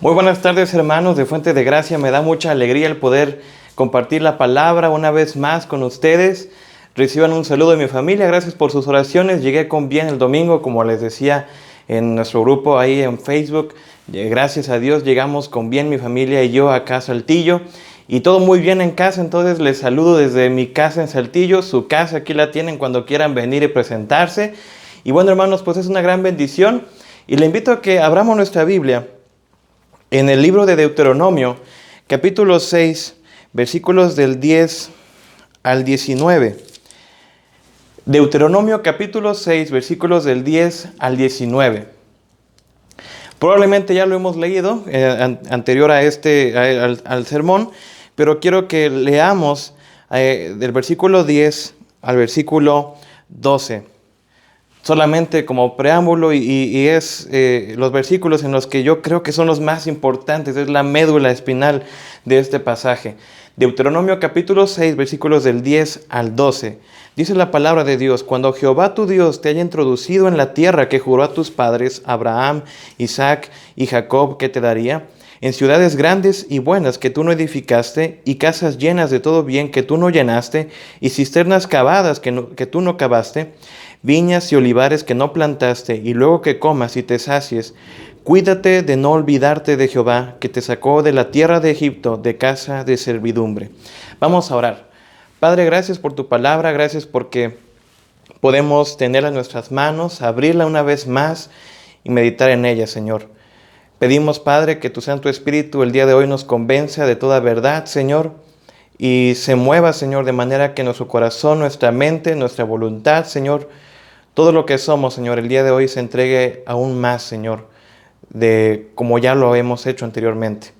Muy buenas tardes, hermanos de Fuente de Gracia. Me da mucha alegría el poder compartir la palabra una vez más con ustedes. Reciban un saludo de mi familia. Gracias por sus oraciones. Llegué con bien el domingo, como les decía en nuestro grupo ahí en Facebook. Gracias a Dios llegamos con bien mi familia y yo acá a Saltillo. Y todo muy bien en casa, entonces les saludo desde mi casa en Saltillo. Su casa aquí la tienen cuando quieran venir y presentarse. Y bueno, hermanos, pues es una gran bendición. Y le invito a que abramos nuestra Biblia en el libro de Deuteronomio, capítulo 6, versículos del 10 al 19. Deuteronomio capítulo 6, versículos del 10 al 19. Probablemente ya lo hemos leído anterior a al sermón, pero quiero que leamos del versículo 10 al versículo 12. Solamente como preámbulo y es los versículos en los que yo creo que son los más importantes, es la médula espinal de este pasaje. Deuteronomio capítulo 6, versículos del 10 al 12. Dice la palabra de Dios: cuando Jehová tu Dios te haya introducido en la tierra que juró a tus padres, Abraham, Isaac y Jacob, que te daría, en ciudades grandes y buenas que tú no edificaste, y casas llenas de todo bien que tú no llenaste, y cisternas cavadas que tú no cavaste, viñas y olivares que no plantaste, y luego que comas y te sacies, cuídate de no olvidarte de Jehová, que te sacó de la tierra de Egipto, de casa de servidumbre. Vamos a orar. Padre, gracias por tu palabra, gracias porque podemos tenerla en nuestras manos, abrirla una vez más y meditar en ella, Señor. Pedimos, Padre, que tu Santo Espíritu el día de hoy nos convenza de toda verdad, Señor, y se mueva, Señor, de manera que nuestro corazón, nuestra mente, nuestra voluntad, Señor, todo lo que somos, Señor, el día de hoy se entregue aún más, Señor, de como ya lo hemos hecho anteriormente.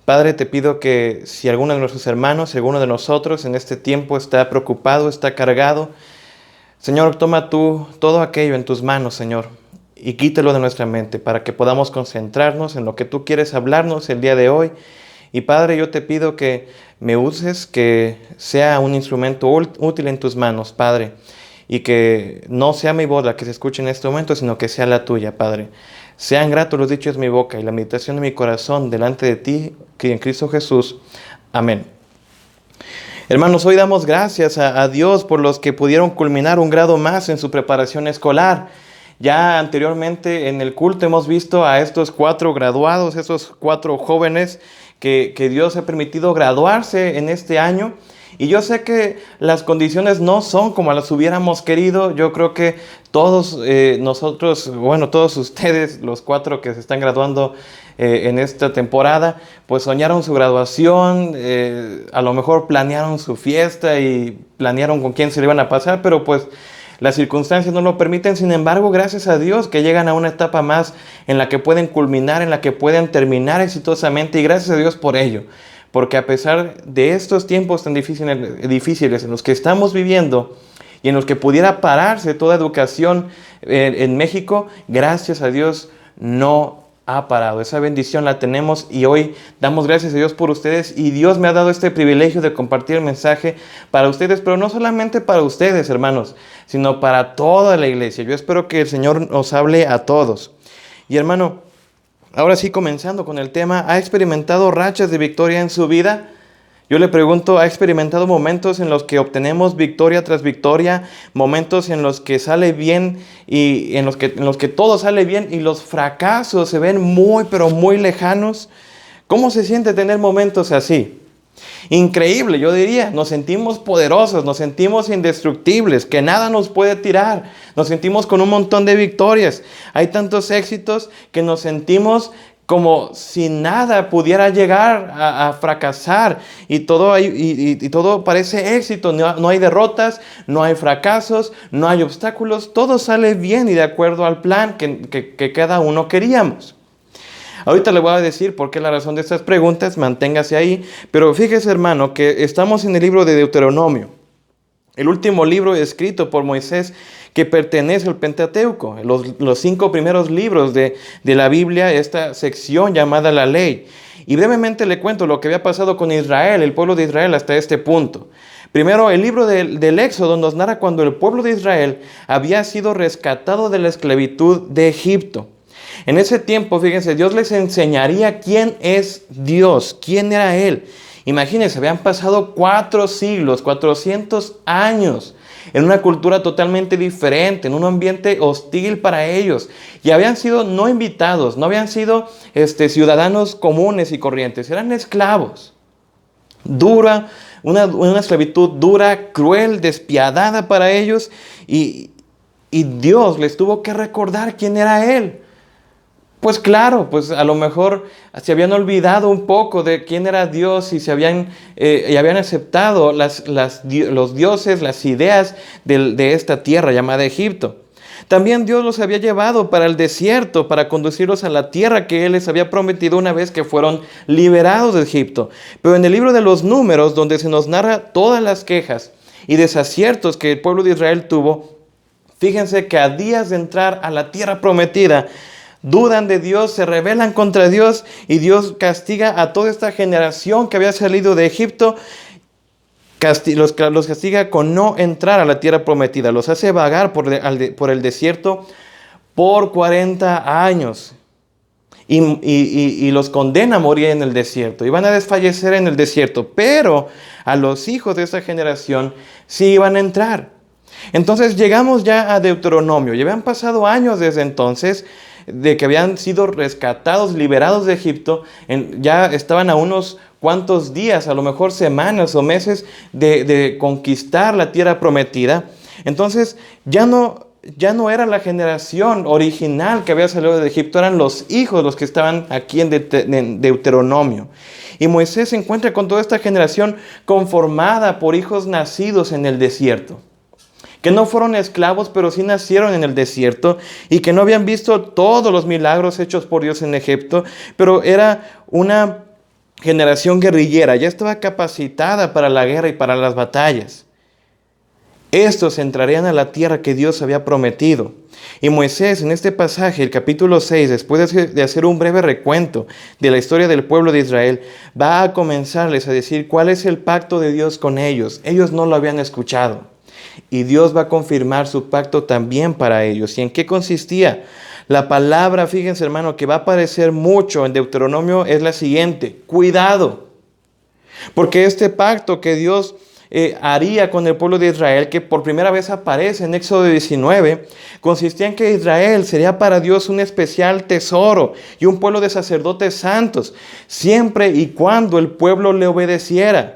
Padre, te pido que si alguno de nuestros hermanos, si alguno de nosotros en este tiempo está preocupado, está cargado, Señor, toma tú todo aquello en tus manos, Señor, y quítelo de nuestra mente para que podamos concentrarnos en lo que tú quieres hablarnos el día de hoy. Y Padre, yo te pido que me uses, que sea un instrumento útil en tus manos, Padre, y que no sea mi voz la que se escuche en este momento, sino que sea la tuya, Padre. Sean gratos los dichos de mi boca y la meditación de mi corazón delante de ti, que en Cristo Jesús. Amén. Hermanos, hoy damos gracias a Dios por los que pudieron culminar un grado más en su preparación escolar. Ya anteriormente en el culto hemos visto a estos 4 graduados, estos 4 jóvenes que Dios ha permitido graduarse en este año. Y yo sé que las condiciones no son como las hubiéramos querido. Yo creo que todos nosotros, bueno, todos ustedes, los 4 que se están graduando en esta temporada, pues soñaron su graduación, a lo mejor planearon su fiesta y planearon con quién se le iban a pasar, pero pues las circunstancias no lo permiten. Sin embargo, gracias a Dios que llegan a una etapa más en la que pueden culminar, en la que pueden terminar exitosamente, y gracias a Dios por ello. Porque a pesar de estos tiempos tan difíciles en los que estamos viviendo y en los que pudiera pararse toda educación en México, gracias a Dios no ha parado. Esa bendición la tenemos y hoy damos gracias a Dios por ustedes, y Dios me ha dado este privilegio de compartir el mensaje para ustedes, pero no solamente para ustedes, hermanos, sino para toda la iglesia. Yo espero que el Señor nos hable a todos. Y hermano, ahora sí, comenzando con el tema, ¿ha experimentado rachas de victoria en su vida? Yo le pregunto, ¿ha experimentado momentos en los que obtenemos victoria tras victoria? Momentos en los que sale bien y en los que todo sale bien y los fracasos se ven muy, pero muy lejanos. ¿Cómo se siente tener momentos así? Increíble, yo diría. Nos sentimos poderosos, nos sentimos indestructibles, que nada nos puede tirar. Nos sentimos con un montón de victorias. Hay tantos éxitos que nos sentimos como si nada pudiera llegar a fracasar, y todo parece éxito. No hay derrotas, no hay fracasos, no hay obstáculos. Todo sale bien y de acuerdo al plan que cada uno queríamos. Ahorita le voy a decir por qué la razón de estas preguntas, manténgase ahí. Pero fíjese, hermano, que estamos en el libro de Deuteronomio, el último libro escrito por Moisés que pertenece al Pentateuco, los 5 primeros libros de la Biblia, esta sección llamada la ley. Y brevemente le cuento lo que había pasado con Israel, el pueblo de Israel hasta este punto. Primero, el libro del Éxodo nos narra cuando el pueblo de Israel había sido rescatado de la esclavitud de Egipto. En ese tiempo, fíjense, Dios les enseñaría quién es Dios, quién era Él. Imagínense, habían pasado 4 siglos, 400 años, en una cultura totalmente diferente, en un ambiente hostil para ellos. Y habían sido no invitados, no habían sido ciudadanos comunes y corrientes, eran esclavos. Dura, una esclavitud dura, cruel, despiadada para ellos. Y Dios les tuvo que recordar quién era Él. Pues claro, pues a lo mejor se habían olvidado un poco de quién era Dios y habían aceptado los dioses, las ideas de esta tierra llamada Egipto. También Dios los había llevado para el desierto, para conducirlos a la tierra que Él les había prometido una vez que fueron liberados de Egipto. Pero en el libro de los Números, donde se nos narra todas las quejas y desaciertos que el pueblo de Israel tuvo, fíjense que a días de entrar a la tierra prometida, dudan de Dios, se rebelan contra Dios y Dios castiga a toda esta generación que había salido de Egipto. Los castiga con no entrar a la tierra prometida. Los hace vagar por el desierto por 40 años. Y los condena a morir en el desierto. Y van a desfallecer en el desierto. Pero a los hijos de esa generación sí iban a entrar. Entonces llegamos ya a Deuteronomio. Ya habían pasado años desde entonces, de que habían sido rescatados, liberados de Egipto. Ya estaban a unos cuantos días, a lo mejor semanas o meses de conquistar la tierra prometida. Entonces ya no era la generación original que había salido de Egipto, eran los hijos los que estaban aquí en Deuteronomio. Y Moisés se encuentra con toda esta generación conformada por hijos nacidos en el desierto, que no fueron esclavos, pero sí nacieron en el desierto y que no habían visto todos los milagros hechos por Dios en Egipto, pero era una generación guerrillera, ya estaba capacitada para la guerra y para las batallas. Estos entrarían a la tierra que Dios había prometido. Y Moisés, en este pasaje, el capítulo 6, después de hacer un breve recuento de la historia del pueblo de Israel, va a comenzarles a decir cuál es el pacto de Dios con ellos. Ellos no lo habían escuchado. Y Dios va a confirmar su pacto también para ellos. ¿Y en qué consistía? La palabra, fíjense hermano, que va a aparecer mucho en Deuteronomio es la siguiente: cuidado. Porque este pacto que Dios haría con el pueblo de Israel, que por primera vez aparece en Éxodo 19, consistía en que Israel sería para Dios un especial tesoro y un pueblo de sacerdotes santos, siempre y cuando el pueblo le obedeciera.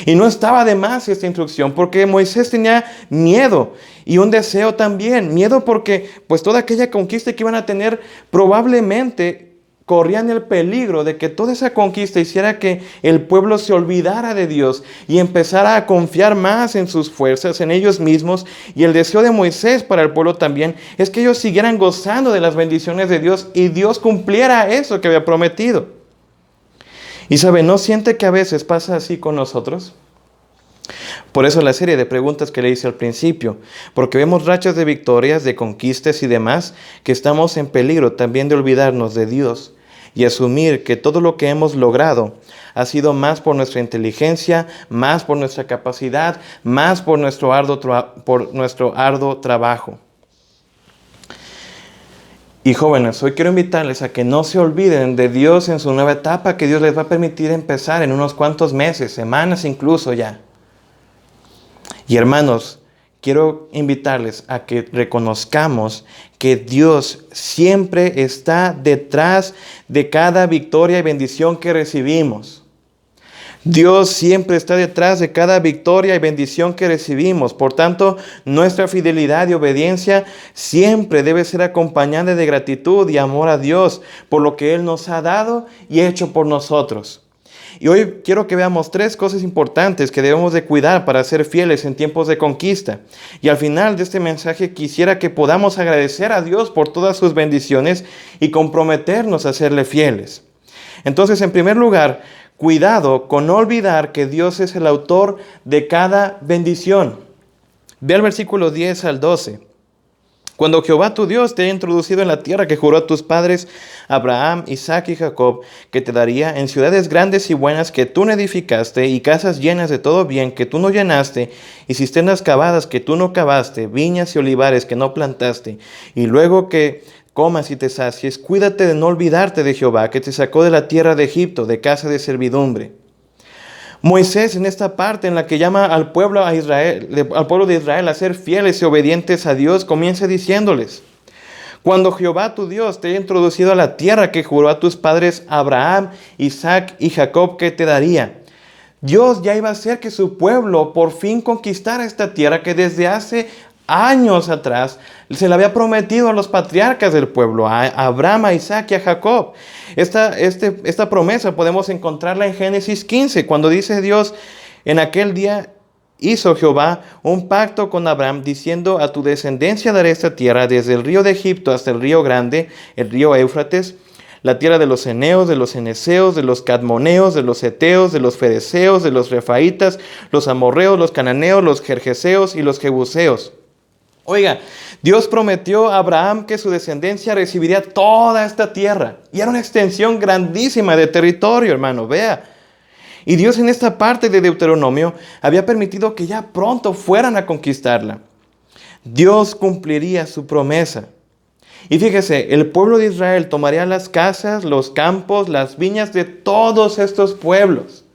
Y no estaba de más esta instrucción, porque Moisés tenía miedo y un deseo también. Miedo porque pues toda aquella conquista que iban a tener probablemente corrían el peligro de que toda esa conquista hiciera que el pueblo se olvidara de Dios y empezara a confiar más en sus fuerzas, en ellos mismos. Y el deseo de Moisés para el pueblo también es que ellos siguieran gozando de las bendiciones de Dios y Dios cumpliera eso que había prometido. Y sabe, ¿no siente que a veces pasa así con nosotros? Por eso la serie de preguntas que le hice al principio, porque vemos rachas de victorias, de conquistas y demás, que estamos en peligro también de olvidarnos de Dios y asumir que todo lo que hemos logrado ha sido más por nuestra inteligencia, más por nuestra capacidad, más por nuestro arduo trabajo. Y jóvenes, hoy quiero invitarles a que no se olviden de Dios en su nueva etapa que Dios les va a permitir empezar en unos cuantos meses, semanas incluso ya. Y hermanos, quiero invitarles a que reconozcamos que Dios siempre está detrás de cada victoria y bendición que recibimos. Dios siempre está detrás de cada victoria y bendición que recibimos. Por tanto, nuestra fidelidad y obediencia siempre debe ser acompañada de gratitud y amor a Dios por lo que Él nos ha dado y hecho por nosotros. Y hoy quiero que veamos 3 cosas importantes que debemos de cuidar para ser fieles en tiempos de conquista. Y al final de este mensaje quisiera que podamos agradecer a Dios por todas sus bendiciones y comprometernos a serle fieles. Entonces, en primer lugar, cuidado con no olvidar que Dios es el autor de cada bendición. Ve al versículo 10 al 12. Cuando Jehová tu Dios te haya introducido en la tierra que juró a tus padres, Abraham, Isaac y Jacob, que te daría en ciudades grandes y buenas que tú no edificaste, y casas llenas de todo bien que tú no llenaste, y cisternas cavadas que tú no cavaste, viñas y olivares que no plantaste, y luego que comas y te sacies, cuídate de no olvidarte de Jehová, que te sacó de la tierra de Egipto, de casa de servidumbre. Moisés, en esta parte en la que llama al pueblo de Israel a ser fieles y obedientes a Dios, comienza diciéndoles: cuando Jehová tu Dios te haya introducido a la tierra que juró a tus padres Abraham, Isaac y Jacob que te daría. Dios ya iba a hacer que su pueblo por fin conquistara esta tierra que desde hace años atrás se le había prometido a los patriarcas del pueblo, a Abraham, a Isaac y a Jacob. Esta promesa podemos encontrarla en Génesis 15, cuando dice Dios: en aquel día hizo Jehová un pacto con Abraham, diciendo: a tu descendencia daré esta tierra, desde el río de Egipto hasta el río grande, el río Éufrates, la tierra de los eneos, de los eneseos, de los cadmoneos, de los heteos, de los ferezeos, de los refaitas, los amorreos, los cananeos, los gergeseos y los jebuseos. Oiga, Dios prometió a Abraham que su descendencia recibiría toda esta tierra. Y era una extensión grandísima de territorio, hermano, vea. Y Dios en esta parte de Deuteronomio había permitido que ya pronto fueran a conquistarla. Dios cumpliría su promesa. Y fíjese, el pueblo de Israel tomaría las casas, los campos, las viñas de todos estos pueblos.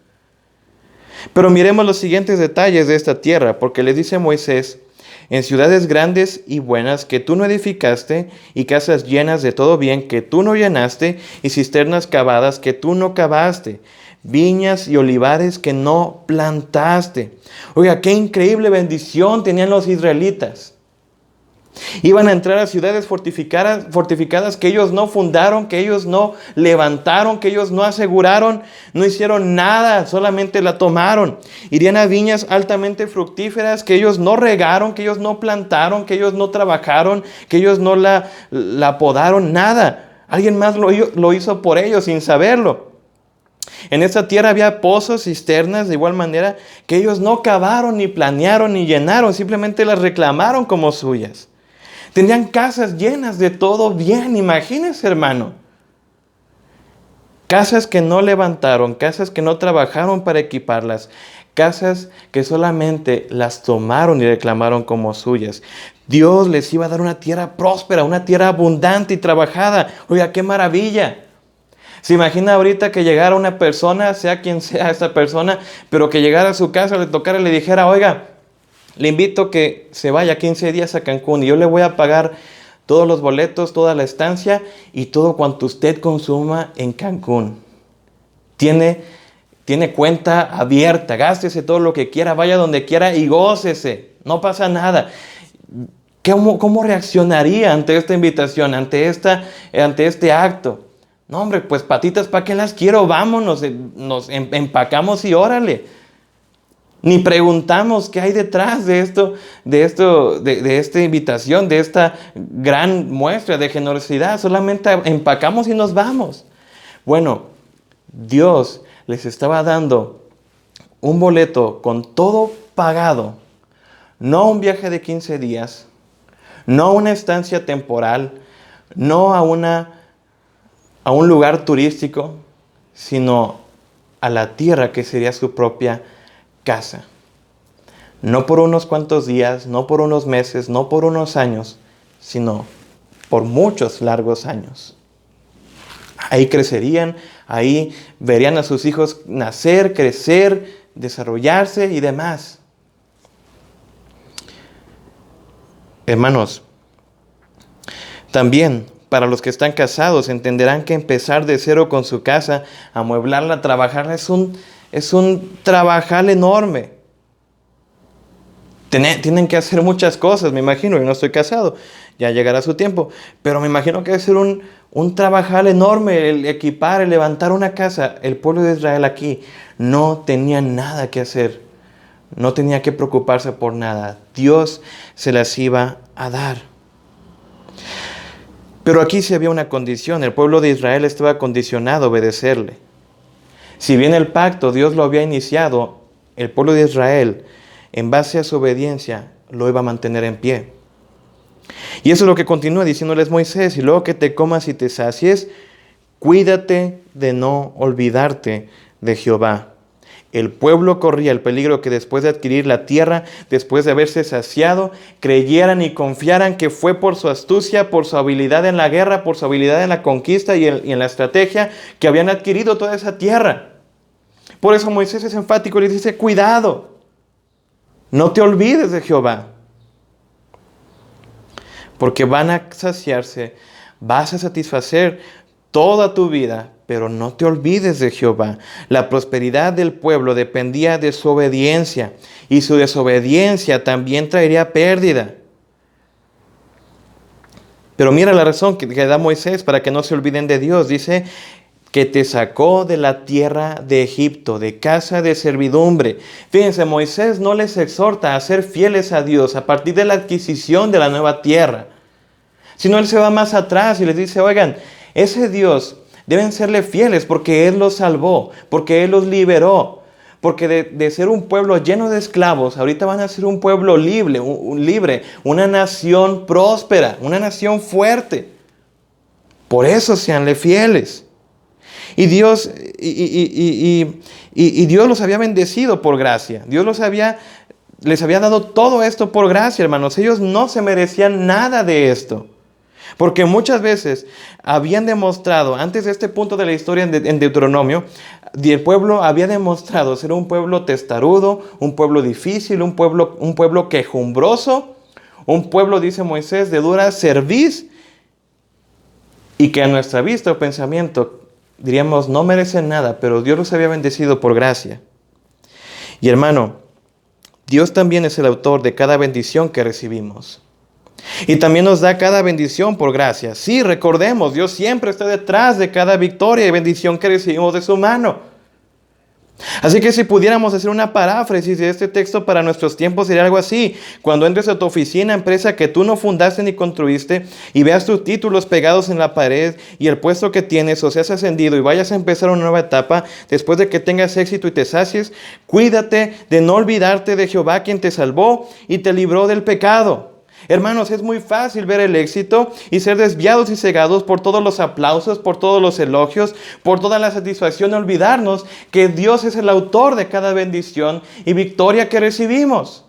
Pero miremos los siguientes detalles de esta tierra, porque les dice Moisés: en ciudades grandes y buenas que tú no edificaste, y casas llenas de todo bien que tú no llenaste, y cisternas cavadas que tú no cavaste, viñas y olivares que no plantaste. Oiga, qué increíble bendición tenían los israelitas. Iban a entrar a ciudades fortificadas que ellos no fundaron, que ellos no levantaron, que ellos no aseguraron, no hicieron nada, solamente la tomaron. Irían a viñas altamente fructíferas que ellos no regaron, que ellos no plantaron, que ellos no trabajaron, que ellos no la podaron, nada. Alguien más lo hizo por ellos sin saberlo. En esta tierra había pozos, cisternas, de igual manera, que ellos no cavaron, ni planearon, ni llenaron, simplemente las reclamaron como suyas. Tenían casas llenas de todo bien, imagínense, hermano. Casas que no levantaron, casas que no trabajaron para equiparlas, casas que solamente las tomaron y reclamaron como suyas. Dios les iba a dar una tierra próspera, una tierra abundante y trabajada. Oiga, qué maravilla. ¿Se imagina ahorita que llegara una persona, sea quien sea esa persona, pero que llegara a su casa, le tocara y le dijera: oiga, le invito a que se vaya 15 días a Cancún y yo le voy a pagar todos los boletos, toda la estancia y todo cuanto usted consuma en Cancún? Tiene cuenta abierta, gástese todo lo que quiera, vaya donde quiera y gócese, no pasa nada. ¿Cómo reaccionaría ante esta invitación, ante este acto? No, hombre, pues patitas, ¿para qué las quiero? Vámonos, nos empacamos y órale. Ni preguntamos qué hay detrás de esta invitación, de esta gran muestra de generosidad. Solamente empacamos y nos vamos. Bueno, Dios les estaba dando un boleto con todo pagado. No un viaje de 15 días, no una estancia temporal, no a un lugar turístico, sino a la tierra que sería su propia casa. No por unos cuantos días, no por unos meses, no por unos años, sino por muchos largos años. Ahí crecerían, ahí verían a sus hijos nacer, crecer, desarrollarse y demás. Hermanos, también para los que están casados entenderán que empezar de cero con su casa, amueblarla, trabajarla, es un trabajar enorme. Tienen que hacer muchas cosas, me imagino. Yo no estoy casado, ya llegará su tiempo. Pero me imagino que debe ser un trabajar enorme, el equipar, el levantar una casa. El pueblo de Israel aquí no tenía nada que hacer. No tenía que preocuparse por nada. Dios se las iba a dar. Pero aquí sí había una condición. El pueblo de Israel estaba condicionado a obedecerle. Si bien el pacto Dios lo había iniciado, el pueblo de Israel, en base a su obediencia, lo iba a mantener en pie. Y eso es lo que continúa diciéndoles Moisés: y luego que te comas y te sacies, cuídate de no olvidarte de Jehová. El pueblo corría el peligro que después de adquirir la tierra, después de haberse saciado, creyeran y confiaran que fue por su astucia, por su habilidad en la guerra, por su habilidad en la conquista y en la estrategia, que habían adquirido toda esa tierra. Por eso Moisés es enfático y les dice, cuidado, no te olvides de Jehová, porque van a saciarse, vas a satisfacer toda tu vida, pero no te olvides de Jehová. La prosperidad del pueblo dependía de su obediencia, y su desobediencia también traería pérdida. Pero mira la razón que da Moisés para que no se olviden de Dios. Dice que te sacó de la tierra de Egipto, de casa de servidumbre. Fíjense, Moisés no les exhorta a ser fieles a Dios a partir de la adquisición de la nueva tierra, sino él se va más atrás y les dice, oigan, ese Dios deben serle fieles porque Él los salvó, porque Él los liberó, porque de ser un pueblo lleno de esclavos, ahorita van a ser un pueblo libre, una nación próspera, una nación fuerte. Por eso seanle fieles. Y Dios, y Dios los había bendecido por gracia. Dios les había dado todo esto por gracia, hermanos. Ellos no se merecían nada de esto. Porque muchas veces habían demostrado, antes de este punto de la historia en Deuteronomio, el pueblo había demostrado ser un pueblo testarudo, un pueblo difícil, un pueblo quejumbroso, un pueblo, dice Moisés, de dura cerviz, y que a nuestra vista o pensamiento diríamos no merecen nada, pero Dios los había bendecido por gracia. Y hermano, Dios también es el autor de cada bendición que recibimos. Y también nos da cada bendición por gracia. Sí, recordemos, Dios siempre está detrás de cada victoria y bendición que recibimos de su mano. Así que si pudiéramos hacer una paráfrasis de este texto para nuestros tiempos, sería algo así. Cuando entres a tu oficina, empresa que tú no fundaste ni construiste, y veas tus títulos pegados en la pared y el puesto que tienes o seas ascendido y vayas a empezar una nueva etapa, después de que tengas éxito y te sacies, cuídate de no olvidarte de Jehová quien te salvó y te libró del pecado. Hermanos, es muy fácil ver el éxito y ser desviados y cegados por todos los aplausos, por todos los elogios, por toda la satisfacción, y olvidarnos que Dios es el autor de cada bendición y victoria que recibimos.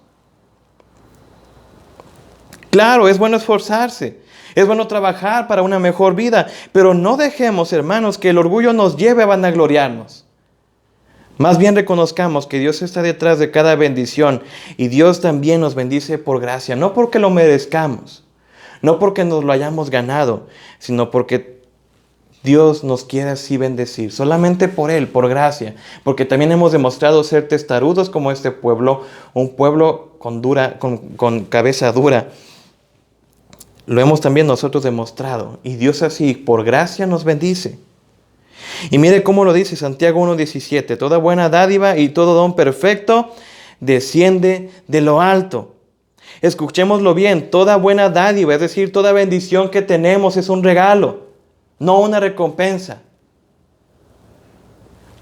Claro, es bueno esforzarse, es bueno trabajar para una mejor vida, pero no dejemos, hermanos, que el orgullo nos lleve a vanagloriarnos. Más bien reconozcamos que Dios está detrás de cada bendición y Dios también nos bendice por gracia, no porque lo merezcamos, no porque nos lo hayamos ganado, sino porque Dios nos quiere así bendecir, solamente por Él, por gracia, porque también hemos demostrado ser testarudos como este pueblo, un pueblo con cabeza dura. Lo hemos también nosotros demostrado y Dios así por gracia nos bendice. Y mire cómo lo dice Santiago 1:17. Toda buena dádiva y todo don perfecto desciende de lo alto. Escuchémoslo bien. Toda buena dádiva, es decir, toda bendición que tenemos es un regalo, no una recompensa.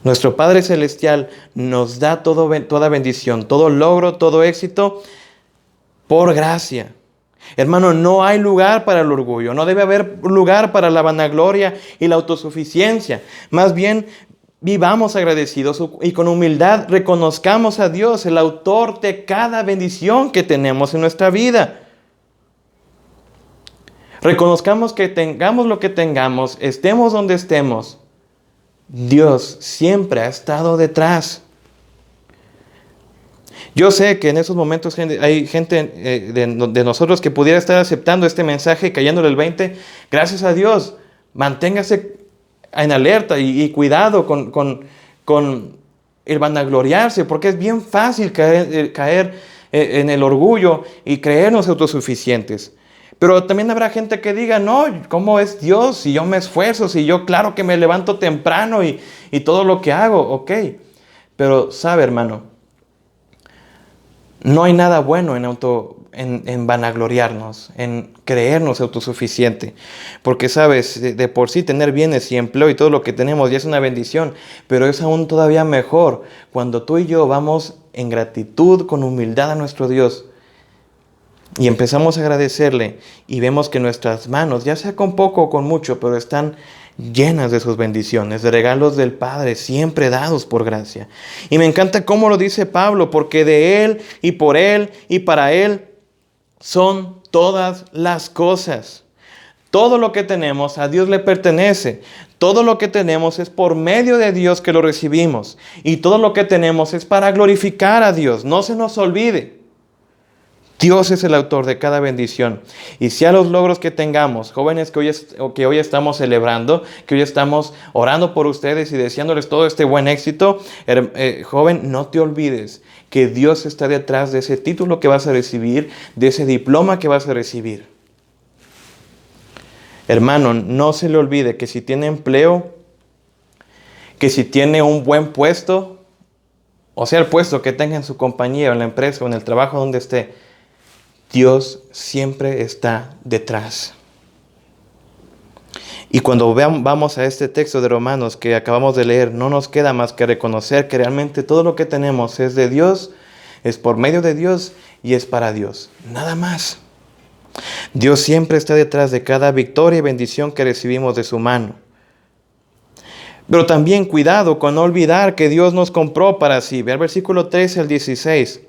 Nuestro Padre Celestial nos da toda bendición, todo logro, todo éxito por gracia. Hermano, no hay lugar para el orgullo, no debe haber lugar para la vanagloria y la autosuficiencia. Más bien, vivamos agradecidos y con humildad reconozcamos a Dios, el autor de cada bendición que tenemos en nuestra vida. Reconozcamos que tengamos lo que tengamos, estemos donde estemos, Dios siempre ha estado detrás. Yo sé que en esos momentos hay gente de nosotros que pudiera estar aceptando este mensaje y cayéndole el 20. Gracias a Dios, manténgase en alerta y cuidado con el vanagloriarse, porque es bien fácil caer en el orgullo y creernos autosuficientes. Pero también habrá gente que diga, no, ¿cómo es Dios? Si yo me esfuerzo, si yo claro que me levanto temprano y todo lo que hago, ok. Pero sabe, hermano, no hay nada bueno en vanagloriarnos, en creernos autosuficiente. Porque, sabes, de por sí tener bienes y empleo y todo lo que tenemos ya es una bendición. Pero es aún todavía mejor cuando tú y yo vamos en gratitud, con humildad a nuestro Dios. Y empezamos a agradecerle y vemos que nuestras manos, ya sea con poco o con mucho, pero están llenas de sus bendiciones, de regalos del Padre, siempre dados por gracia. Y me encanta cómo lo dice Pablo, porque de Él y por Él y para Él son todas las cosas. Todo lo que tenemos a Dios le pertenece. Todo lo que tenemos es por medio de Dios que lo recibimos. Y todo lo que tenemos es para glorificar a Dios. No se nos olvide. Dios es el autor de cada bendición. Y si a los logros que tengamos, jóvenes que hoy estamos celebrando, que hoy estamos orando por ustedes y deseándoles todo este buen éxito, joven, no te olvides que Dios está detrás de ese título que vas a recibir, de ese diploma que vas a recibir. Hermano, no se le olvide que si tiene empleo, que si tiene un buen puesto, o sea, el puesto que tenga en su compañía o en la empresa o en el trabajo donde esté, Dios siempre está detrás. Y cuando vamos a este texto de Romanos que acabamos de leer, no nos queda más que reconocer que realmente todo lo que tenemos es de Dios, es por medio de Dios y es para Dios. Nada más. Dios siempre está detrás de cada victoria y bendición que recibimos de su mano. Pero también cuidado con no olvidar que Dios nos compró para sí. Ve al versículo 13 al 16.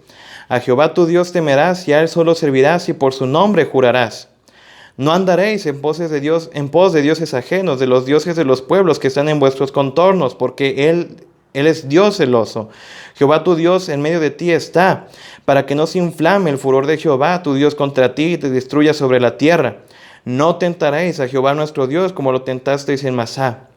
A Jehová tu Dios temerás y a Él solo servirás y por su nombre jurarás. No andaréis en pos de dioses ajenos, de los dioses de los pueblos que están en vuestros contornos, porque Él es Dios celoso. Jehová tu Dios en medio de ti está, para que no se inflame el furor de Jehová tu Dios contra ti y te destruya sobre la tierra. No tentaréis a Jehová nuestro Dios como lo tentasteis en Masá.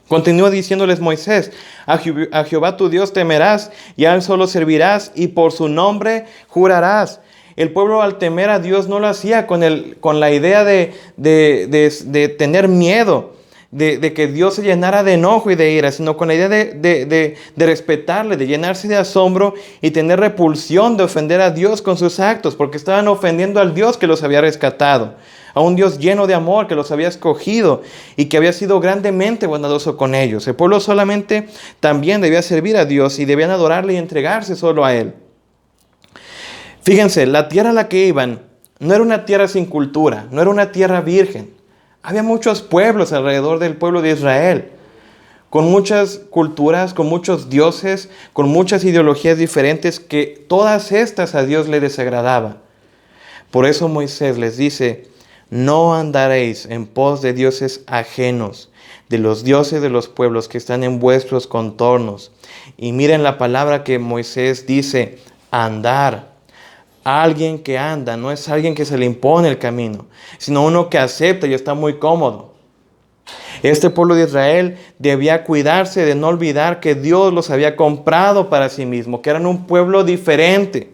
Continúa diciéndoles Moisés, a Jehová tu Dios temerás y a Él solo servirás y por su nombre jurarás. El pueblo al temer a Dios no lo hacía con la idea de tener miedo, de que Dios se llenara de enojo y de ira, sino con la idea de respetarle, de llenarse de asombro y tener repulsión de ofender a Dios con sus actos, porque estaban ofendiendo al Dios que los había rescatado, a un Dios lleno de amor que los había escogido y que había sido grandemente bondadoso con ellos. El pueblo solamente también debía servir a Dios y debían adorarle y entregarse solo a Él. Fíjense, la tierra a la que iban no era una tierra sin cultura, no era una tierra virgen. Había muchos pueblos alrededor del pueblo de Israel, con muchas culturas, con muchos dioses, con muchas ideologías diferentes, que todas estas a Dios le desagradaba. Por eso Moisés les dice, no andaréis en pos de dioses ajenos, de los dioses de los pueblos que están en vuestros contornos. Y miren la palabra que Moisés dice, andar. Alguien que anda no es alguien que se le impone el camino, sino uno que acepta y está muy cómodo. Este pueblo de Israel debía cuidarse de no olvidar que Dios los había comprado para sí mismo, que eran un pueblo diferente.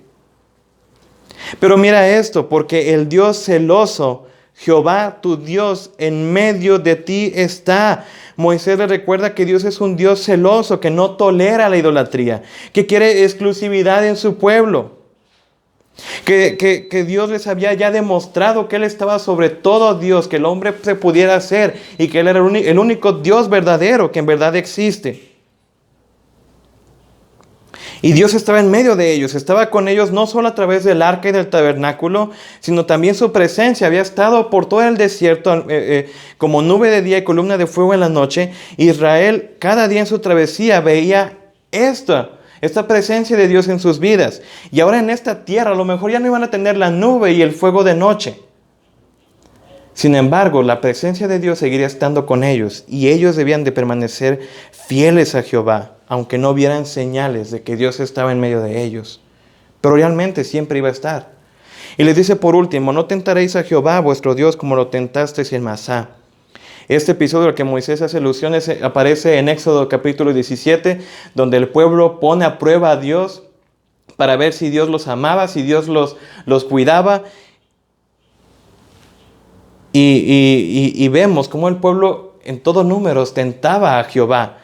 Pero mira esto, porque el Dios celoso, Jehová tu Dios, en medio de ti está. Moisés le recuerda que Dios es un Dios celoso, que no tolera la idolatría, que quiere exclusividad en su pueblo. Que Dios les había ya demostrado que Él estaba sobre todo Dios, que el hombre se pudiera hacer y que Él era el único Dios verdadero que en verdad existe. Y Dios estaba en medio de ellos, estaba con ellos no solo a través del arca y del tabernáculo, sino también su presencia había estado por todo el desierto como nube de día y columna de fuego en la noche. Israel cada día en su travesía veía esta presencia de Dios en sus vidas. Y ahora en esta tierra a lo mejor ya no iban a tener la nube y el fuego de noche. Sin embargo, la presencia de Dios seguiría estando con ellos y ellos debían de permanecer fieles a Jehová, aunque no vieran señales de que Dios estaba en medio de ellos. Pero realmente siempre iba a estar. Y les dice por último, no tentaréis a Jehová vuestro Dios como lo tentasteis en Masá. Este episodio al que Moisés hace alusiones aparece en Éxodo capítulo 17, donde el pueblo pone a prueba a Dios para ver si Dios los amaba, si Dios los cuidaba. Y vemos cómo el pueblo en todos números tentaba a Jehová.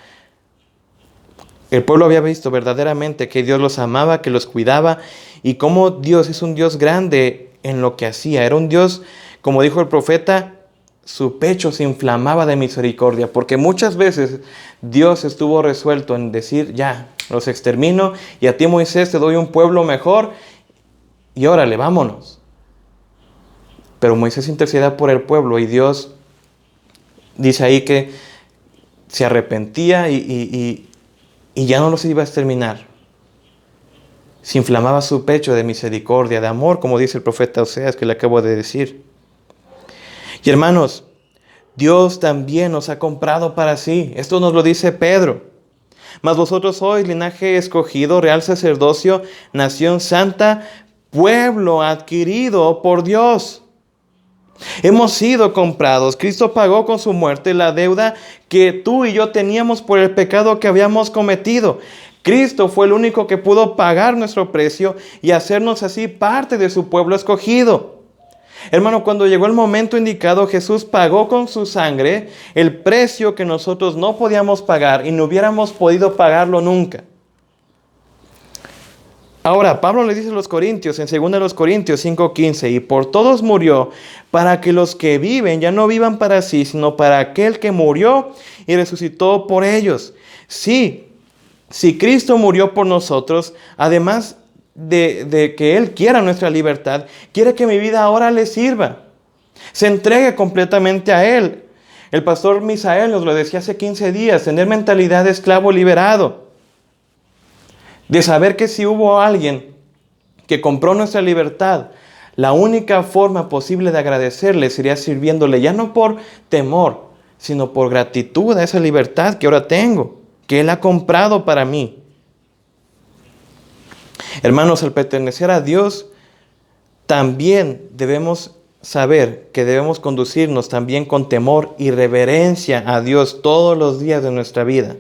El pueblo había visto verdaderamente que Dios los amaba, que los cuidaba, y cómo Dios es un Dios grande en lo que hacía. Era un Dios, como dijo el profeta, su pecho se inflamaba de misericordia, porque muchas veces Dios estuvo resuelto en decir, ya, los extermino, y a ti Moisés te doy un pueblo mejor, y órale, vámonos. Pero Moisés intercedía por el pueblo, y Dios Dice ahí que se arrepentía y ya no los iba a exterminar. Se inflamaba su pecho de misericordia, de amor, como dice el profeta Oseas, que le acabo de decir. Y hermanos, Dios también nos ha comprado para sí. Esto nos lo dice Pedro. Mas vosotros sois linaje escogido, real sacerdocio, nación santa, pueblo adquirido por Dios. Hemos sido comprados. Cristo pagó con su muerte la deuda que tú y yo teníamos por el pecado que habíamos cometido. Cristo fue el único que pudo pagar nuestro precio y hacernos así parte de su pueblo escogido. Hermano, cuando llegó el momento indicado, Jesús pagó con su sangre el precio que nosotros no podíamos pagar y no hubiéramos podido pagarlo nunca. Ahora, Pablo le dice a los Corintios, en 2 Corintios 5:15, y por todos murió, para que los que viven ya no vivan para sí, sino para aquel que murió y resucitó por ellos. Sí, si Cristo murió por nosotros, además de que Él quiera nuestra libertad, quiere que mi vida ahora le sirva. Se entregue completamente a Él. El pastor Misael nos lo decía hace 15 días, tener mentalidad de esclavo liberado. De saber que si hubo alguien que compró nuestra libertad, la única forma posible de agradecerle sería sirviéndole, ya no por temor, sino por gratitud a esa libertad que ahora tengo, que Él ha comprado para mí. Hermanos, al pertenecer a Dios, también debemos saber que debemos conducirnos también con temor y reverencia a Dios todos los días de nuestra vida.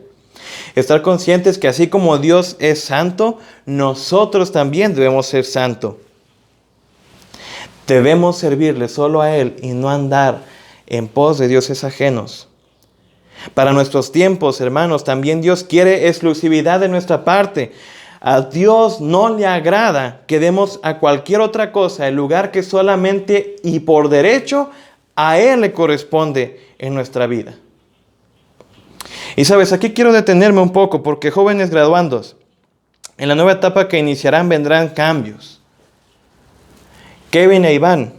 Estar conscientes que así como Dios es santo, nosotros también debemos ser santos. Debemos servirle solo a Él y no andar en pos de dioses ajenos. Para nuestros tiempos, hermanos, también Dios quiere exclusividad de nuestra parte. A Dios no le agrada que demos a cualquier otra cosa el lugar que solamente y por derecho a Él le corresponde en nuestra vida. Y sabes, aquí quiero detenerme un poco porque jóvenes graduandos, en la nueva etapa que iniciarán vendrán cambios. Kevin e Iván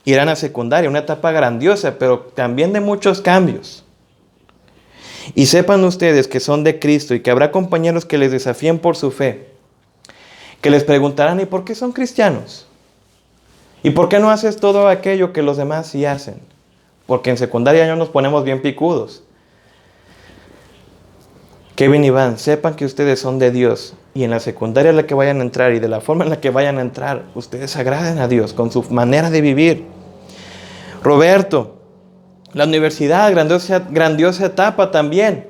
irán a secundaria, una etapa grandiosa, pero también de muchos cambios. Y sepan ustedes que son de Cristo y que habrá compañeros que les desafíen por su fe, que les preguntarán, ¿y por qué son cristianos? ¿Y por qué no haces todo aquello que los demás sí hacen? Porque en secundaria ya nos ponemos bien picudos. Kevin y Iván, sepan que ustedes son de Dios y en la secundaria en la que vayan a entrar y de la forma en la que vayan a entrar, ustedes agraden a Dios con su manera de vivir. Roberto, la universidad, grandiosa etapa también.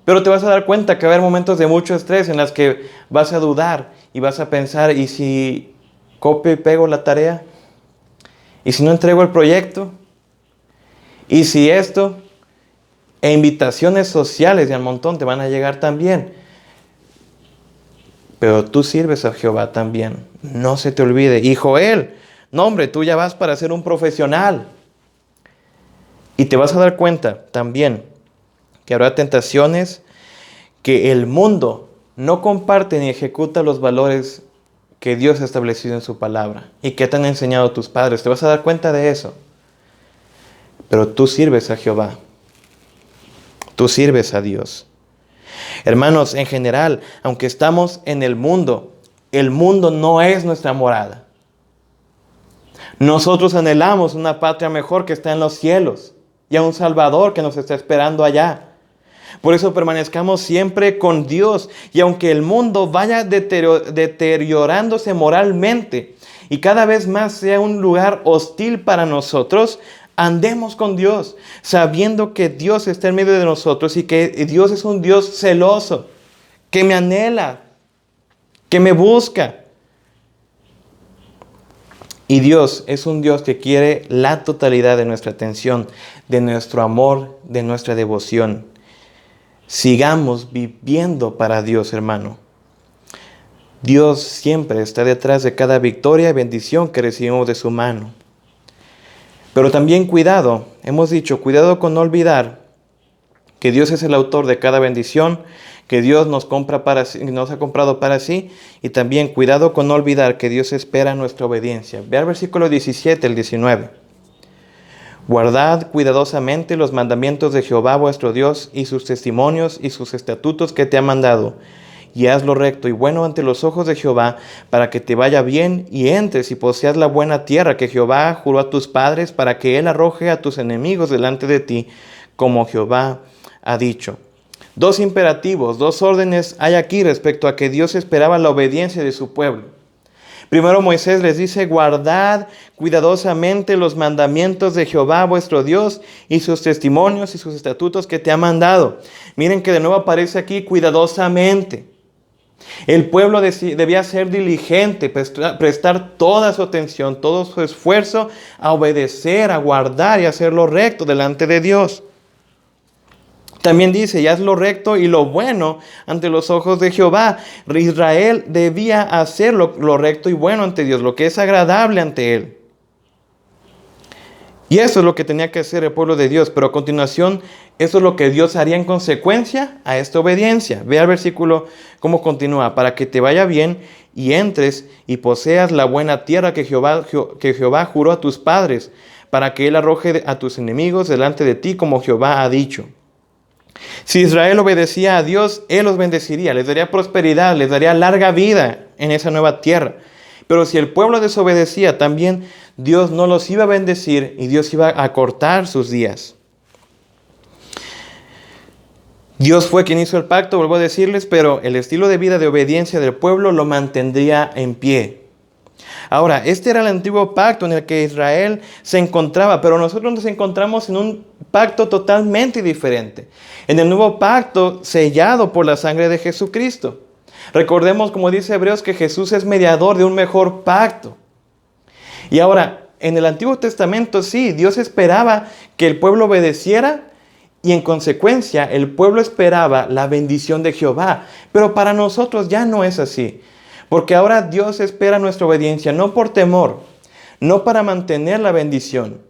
Pero te vas a dar cuenta que va a haber momentos de mucho estrés en las que vas a dudar y vas a pensar, ¿y si copio y pego la tarea? ¿Y si no entrego el proyecto? ¿Y si esto? E invitaciones sociales y al montón te van a llegar también. Pero tú sirves a Jehová también. No se te olvide. Y Joel, no hombre, tú ya vas para ser un profesional. Y te vas a dar cuenta también que habrá tentaciones que el mundo no comparte ni ejecuta los valores que Dios ha establecido en su palabra y que te han enseñado tus padres. Te vas a dar cuenta de eso. Pero tú sirves a Jehová. Tú sirves a Dios. Hermanos, en general, aunque estamos en el mundo no es nuestra morada. Nosotros anhelamos una patria mejor que está en los cielos y a un Salvador que nos está esperando allá. Por eso permanezcamos siempre con Dios. Y aunque el mundo vaya deteriorándose moralmente y cada vez más sea un lugar hostil para nosotros, andemos con Dios, sabiendo que Dios está en medio de nosotros y que Dios es un Dios celoso, que me anhela, que me busca. Y Dios es un Dios que quiere la totalidad de nuestra atención, de nuestro amor, de nuestra devoción. Sigamos viviendo para Dios, hermano. Dios siempre está detrás de cada victoria y bendición que recibimos de su mano. Pero también cuidado, hemos dicho, cuidado con no olvidar que Dios es el autor de cada bendición, que Dios nos ha comprado para sí, y también cuidado con no olvidar que Dios espera nuestra obediencia. Ve al versículo 17, el 19. Guardad cuidadosamente los mandamientos de Jehová vuestro Dios y sus testimonios y sus estatutos que te ha mandado. Y haz lo recto y bueno ante los ojos de Jehová, para que te vaya bien y entres y poseas la buena tierra que Jehová juró a tus padres, para que él arroje a tus enemigos delante de ti, como Jehová ha dicho. Dos imperativos, dos órdenes hay aquí respecto a que Dios esperaba la obediencia de su pueblo. Primero Moisés les dice: guardad cuidadosamente los mandamientos de Jehová vuestro Dios y sus testimonios y sus estatutos que te ha mandado. Miren que de nuevo aparece aquí cuidadosamente. El pueblo debía ser diligente, prestar toda su atención, todo su esfuerzo a obedecer, a guardar y hacer lo recto delante de Dios. También dice: y haz lo recto y lo bueno ante los ojos de Jehová. Israel debía hacer lo recto y bueno ante Dios, lo que es agradable ante Él. Y eso es lo que tenía que hacer el pueblo de Dios. Pero a continuación, eso es lo que Dios haría en consecuencia a esta obediencia. Ve al versículo cómo continúa: para que te vaya bien y entres y poseas la buena tierra que Jehová juró a tus padres, para que Él arroje a tus enemigos delante de ti, como Jehová ha dicho. Si Israel obedecía a Dios, Él los bendeciría, les daría prosperidad, les daría larga vida en esa nueva tierra. Pero si el pueblo desobedecía, también Dios no los iba a bendecir y Dios iba a acortar sus días. Dios fue quien hizo el pacto, vuelvo a decirles, pero el estilo de vida de obediencia del pueblo lo mantendría en pie. Ahora, este era el antiguo pacto en el que Israel se encontraba, pero nosotros nos encontramos en un pacto totalmente diferente. En el nuevo pacto sellado por la sangre de Jesucristo. Recordemos, como dice Hebreos, que Jesús es mediador de un mejor pacto. Y ahora, en el Antiguo Testamento sí, Dios esperaba que el pueblo obedeciera y en consecuencia el pueblo esperaba la bendición de Jehová. Pero para nosotros ya no es así. Porque ahora Dios espera nuestra obediencia, no por temor, no para mantener la bendición,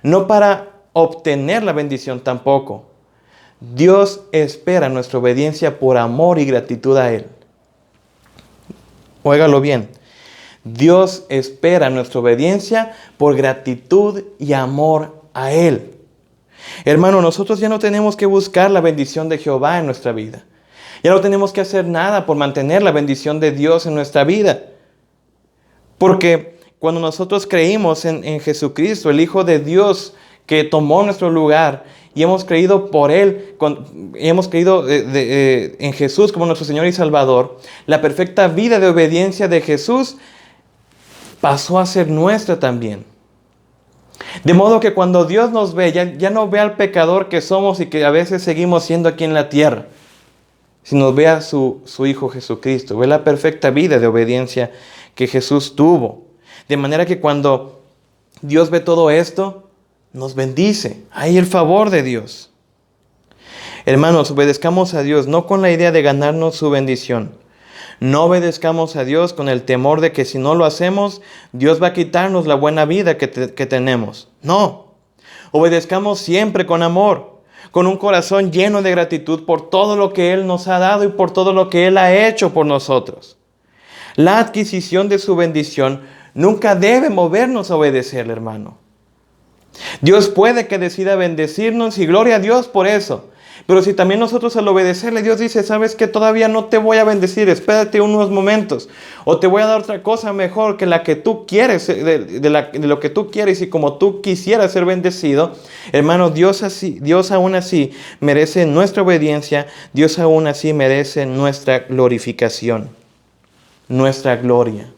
no para obtener la bendición tampoco. Dios espera nuestra obediencia por amor y gratitud a Él. Óigalo bien. Dios espera nuestra obediencia por gratitud y amor a Él. Hermano, nosotros ya no tenemos que buscar la bendición de Jehová en nuestra vida. Ya no tenemos que hacer nada por mantener la bendición de Dios en nuestra vida. Porque cuando nosotros creímos en Jesucristo, el Hijo de Dios que tomó nuestro lugar, y hemos creído por Él, y hemos creído en Jesús como nuestro Señor y Salvador, la perfecta vida de obediencia de Jesús pasó a ser nuestra también. De modo que cuando Dios nos ve, ya no ve al pecador que somos y que a veces seguimos siendo aquí en la tierra, sino ve a su Hijo Jesucristo, ve la perfecta vida de obediencia que Jesús tuvo. De manera que cuando Dios ve todo esto, nos bendice. Hay el favor de Dios. Hermanos, obedezcamos a Dios no con la idea de ganarnos su bendición. No obedezcamos a Dios con el temor de que si no lo hacemos, Dios va a quitarnos la buena vida que tenemos. No. Obedezcamos siempre con amor, con un corazón lleno de gratitud por todo lo que Él nos ha dado y por todo lo que Él ha hecho por nosotros. La adquisición de su bendición nunca debe movernos a obedecerle, hermano. Dios puede que decida bendecirnos y gloria a Dios por eso. Pero si también nosotros al obedecerle, Dios dice: sabes que todavía no te voy a bendecir, espérate unos momentos, o te voy a dar otra cosa mejor que la que tú quieres, de lo que tú quieres y como tú quisieras ser bendecido. Hermano, Dios aún así merece nuestra obediencia, Dios aún así merece nuestra glorificación, nuestra gloria.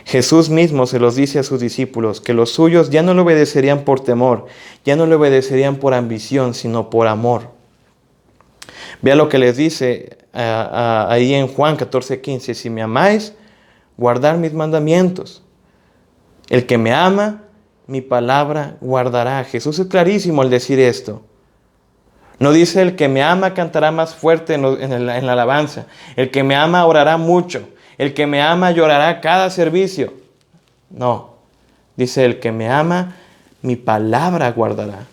Jesús mismo se los dice a sus discípulos que los suyos ya no le obedecerían por temor, ya no le obedecerían por ambición, sino por amor. Vea lo que les dice ahí en Juan 14:15: si me amáis, guardad mis mandamientos. El que me ama, mi palabra guardará. Jesús es clarísimo al decir esto. No dice: el que me ama cantará más fuerte en la alabanza. El que me ama orará mucho. El que me ama llorará cada servicio. No. Dice: el que me ama, mi palabra guardará.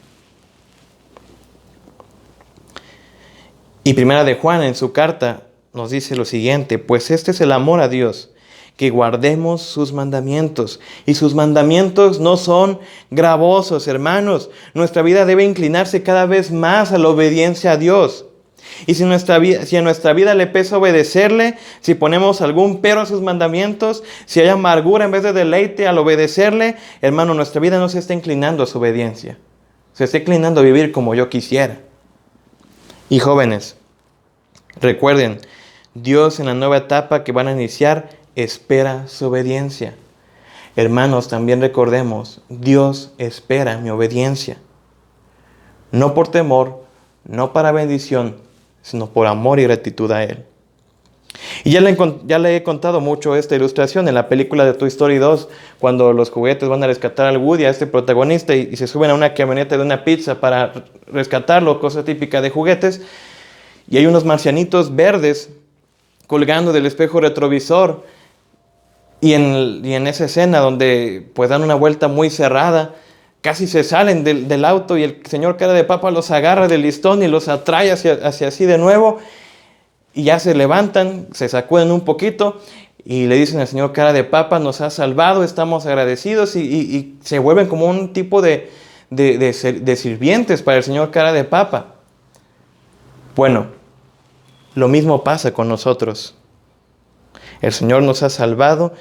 Y Primera de Juan en su carta nos dice lo siguiente: pues este es el amor a Dios, que guardemos sus mandamientos. Y sus mandamientos no son gravosos, hermanos. Nuestra vida debe inclinarse cada vez más a la obediencia a Dios. Y si a nuestra vida le pesa obedecerle, si ponemos algún pero a sus mandamientos, si hay amargura en vez de deleite al obedecerle, hermano, nuestra vida no se está inclinando a su obediencia. Se está inclinando a vivir como yo quisiera. Y jóvenes, recuerden, Dios en la nueva etapa que van a iniciar espera su obediencia. Hermanos, también recordemos, Dios espera mi obediencia. No por temor, no para bendición, sino por amor y gratitud a Él. Y ya le he contado mucho esta ilustración en la película de Toy Story 2, cuando los juguetes van a rescatar al Woody, a este protagonista, y se suben a una camioneta de una pizza para rescatarlo, cosa típica de juguetes, y hay unos marcianitos verdes colgando del espejo retrovisor, y en esa escena donde pues dan una vuelta muy cerrada, casi se salen del auto y el señor cara de papa los agarra del listón y los atrae hacia sí de nuevo. Y ya se levantan, se sacuden un poquito y le dicen al señor cara de papa, nos ha salvado, estamos agradecidos. Y se vuelven como un tipo de sirvientes para el señor cara de papa. Bueno, lo mismo pasa con nosotros. El Señor nos ha salvado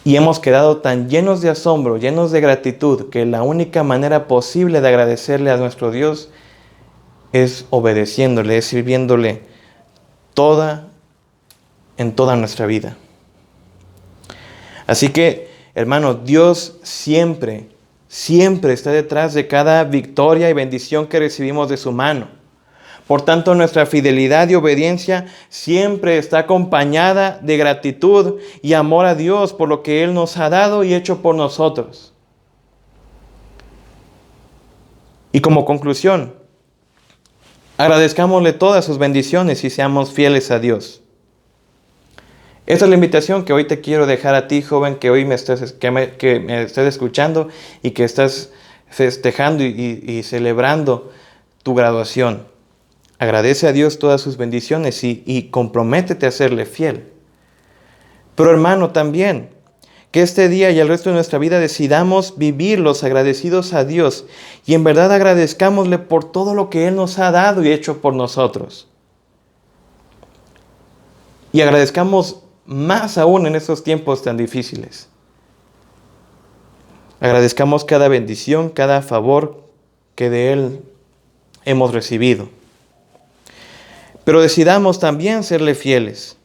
y hemos quedado tan llenos de asombro, llenos de gratitud, que la única manera posible de agradecerle a nuestro Dios es obedeciéndole, es sirviéndole en toda nuestra vida. Así que, hermanos, Dios siempre está detrás de cada victoria y bendición que recibimos de su mano. Por tanto, nuestra fidelidad y obediencia siempre está acompañada de gratitud y amor a Dios por lo que Él nos ha dado y hecho por nosotros. Y como conclusión, agradezcámosle todas sus bendiciones y seamos fieles a Dios. Esta es la invitación que hoy te quiero dejar a ti, joven, que hoy me estés escuchando y que estás festejando y celebrando tu graduación. Agradece a Dios todas sus bendiciones y comprométete a serle fiel. Pero hermano, también, que este día y el resto de nuestra vida decidamos vivir los agradecidos a Dios y en verdad agradezcámosle por todo lo que Él nos ha dado y hecho por nosotros. Y agradezcamos más aún en estos tiempos tan difíciles. Agradezcamos cada bendición, cada favor que de Él hemos recibido. Pero decidamos también serle fieles.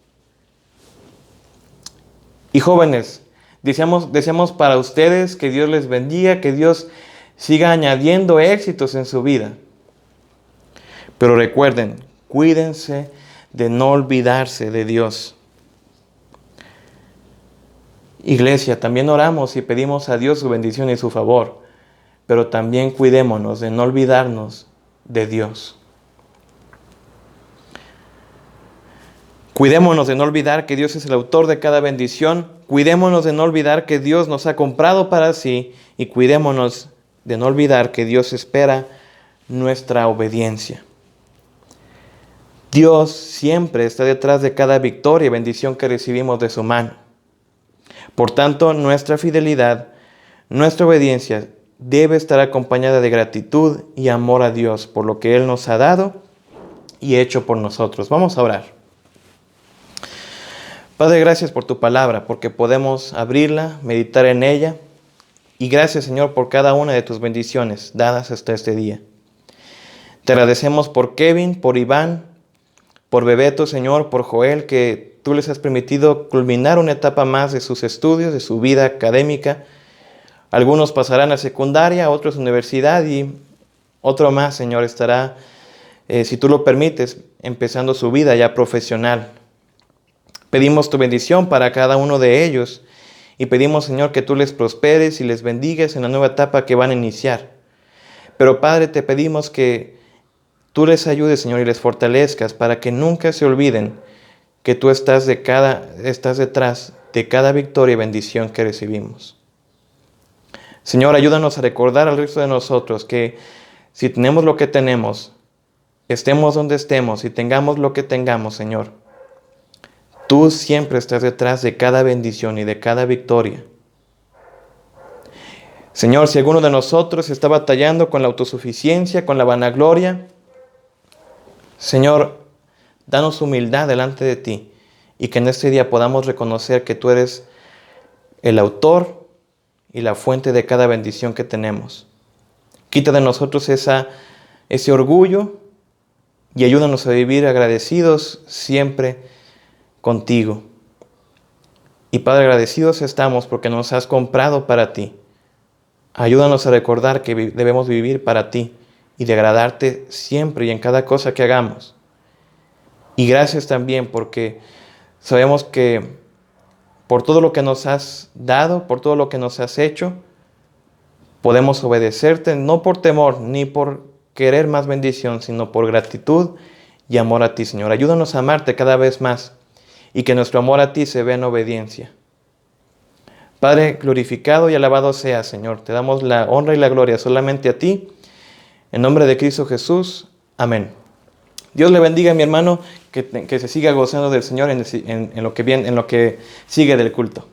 Y jóvenes, deseamos para ustedes que Dios les bendiga, que Dios siga añadiendo éxitos en su vida. Pero recuerden, cuídense de no olvidarse de Dios. Iglesia, también oramos y pedimos a Dios su bendición y su favor, pero también cuidémonos de no olvidarnos de Dios. Cuidémonos de no olvidar que Dios es el autor de cada bendición. Cuidémonos de no olvidar que Dios nos ha comprado para sí. Y cuidémonos de no olvidar que Dios espera nuestra obediencia. Dios siempre está detrás de cada victoria y bendición que recibimos de su mano. Por tanto, nuestra fidelidad, nuestra obediencia debe estar acompañada de gratitud y amor a Dios por lo que Él nos ha dado y hecho por nosotros. Vamos a orar. Padre, gracias por tu palabra, porque podemos abrirla, meditar en ella. Y gracias, Señor, por cada una de tus bendiciones dadas hasta este día. Te agradecemos por Kevin, por Iván, por Bebeto, Señor, por Joel, que tú les has permitido culminar una etapa más de sus estudios, de su vida académica. Algunos pasarán a secundaria, otros a universidad y otro más, Señor, estará, si tú lo permites, empezando su vida ya profesional. Pedimos tu bendición para cada uno de ellos y pedimos, Señor, que tú les prosperes y les bendigas en la nueva etapa que van a iniciar. Pero, Padre, te pedimos que tú les ayudes, Señor, y les fortalezcas para que nunca se olviden que tú estás detrás de cada victoria y bendición que recibimos. Señor, ayúdanos a recordar al resto de nosotros que si tenemos lo que tenemos, estemos donde estemos y tengamos lo que tengamos, Señor, Tú siempre estás detrás de cada bendición y de cada victoria. Señor, si alguno de nosotros está batallando con la autosuficiencia, con la vanagloria, Señor, danos humildad delante de ti y que en este día podamos reconocer que tú eres el autor y la fuente de cada bendición que tenemos. Quita de nosotros ese orgullo y ayúdanos a vivir agradecidos siempre contigo. Y Padre, agradecidos estamos porque nos has comprado para ti. Ayúdanos a recordar que debemos vivir para ti y de agradarte siempre y en cada cosa que hagamos. Y gracias también porque sabemos que por todo lo que nos has dado, por todo lo que nos has hecho, podemos obedecerte no por temor ni por querer más bendición, sino por gratitud y amor a ti, Señor. Ayúdanos a amarte cada vez más y que nuestro amor a ti se vea en obediencia. Padre, glorificado y alabado seas, Señor. Te damos la honra y la gloria solamente a ti. En nombre de Cristo Jesús. Amén. Dios le bendiga, mi hermano, que se siga gozando del Señor en lo que sigue del culto.